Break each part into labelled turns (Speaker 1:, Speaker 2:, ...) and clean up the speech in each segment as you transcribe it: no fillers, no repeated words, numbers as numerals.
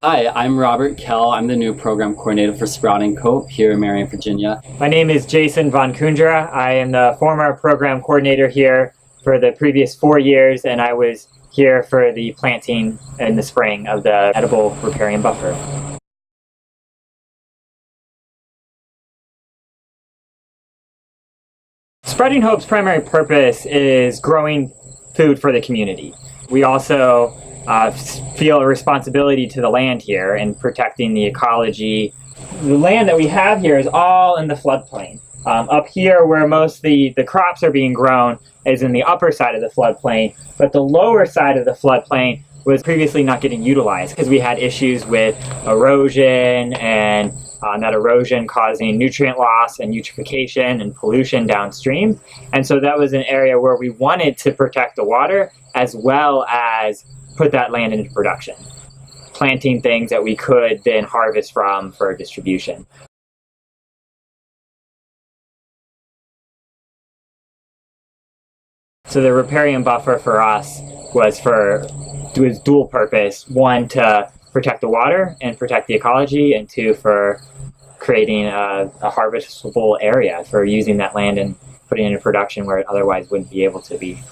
Speaker 1: Hi, I'm Robert Kell. I'm the new program coordinator for Sprouting Cope here in Marion, Virginia.
Speaker 2: My name is Jason Von Kundra. I am the former program coordinator here for the previous 4 years, and I was here for the planting in the spring of the edible riparian buffer. Sprouting Hope's primary purpose is growing food for the community. We also feel a responsibility to the land here and protecting the ecology. The land that we have here is all in the floodplain. Up here where most of the crops are being grown is in the upper side of the floodplain, but the lower side of the floodplain was previously not getting utilized because we had issues with erosion and that erosion causing nutrient loss and eutrophication and pollution downstream. And so that was an area where we wanted to protect the water as well as put that land into production, planting things that we could then harvest from for distribution. So the riparian buffer for us was dual purpose. One, to protect the water and protect the ecology, and two, for creating a harvestable area for using that land and putting it into production where it otherwise wouldn't be able to be.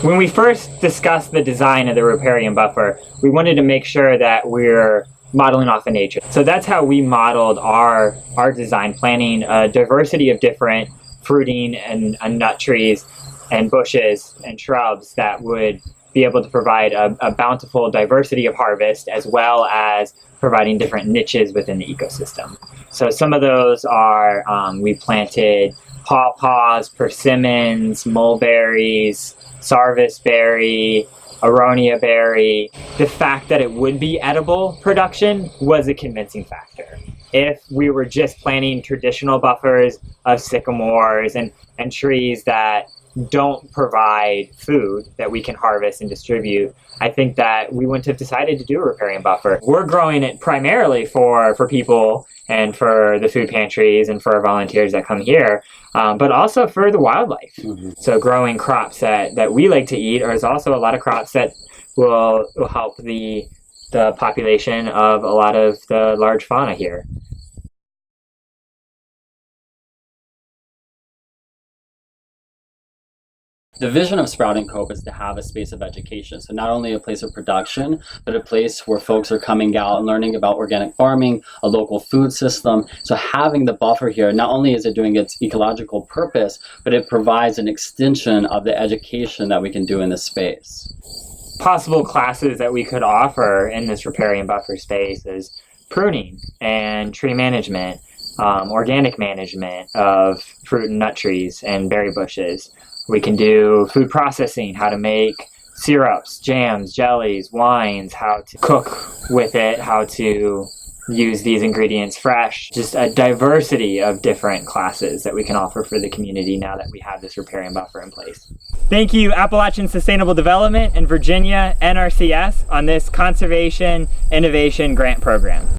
Speaker 2: When we first discussed the design of the riparian buffer, we wanted to make sure that we're modeling off of nature. So that's how we modeled our design, planning a diversity of different fruiting and nut trees and bushes and shrubs that would be able to provide a bountiful diversity of harvest, as well as providing different niches within the ecosystem. So some of those are, we planted pawpaws, persimmons, mulberries, sarvice berry, aronia berry. The fact that it would be edible production was a convincing factor. If we were just planting traditional buffers of sycamores and trees that don't provide food that we can harvest and distribute, I think that we wouldn't have decided to do a riparian buffer. We're growing it primarily for people and for the food pantries and for our volunteers that come here, but also for the wildlife. So growing crops that we like to eat, there's also a lot of crops that will help the population of a lot of the large fauna here.
Speaker 1: The vision of Sprouting Cope is to have a space of education. So not only a place of production, but a place where folks are coming out and learning about organic farming, a local food system. So having the buffer here, not only is it doing its ecological purpose, but it provides an extension of the education that we can do in this space.
Speaker 2: Possible classes that we could offer in this riparian buffer space is pruning and tree management, organic management of fruit and nut trees and berry bushes. We can do food processing, how to make syrups, jams, jellies, wines, how to cook with it, how to use these ingredients fresh. Just a diversity of different classes that we can offer for the community now that we have this riparian buffer in place. Thank you, Appalachian Sustainable Development and Virginia NRCS on this Conservation Innovation Grant Program.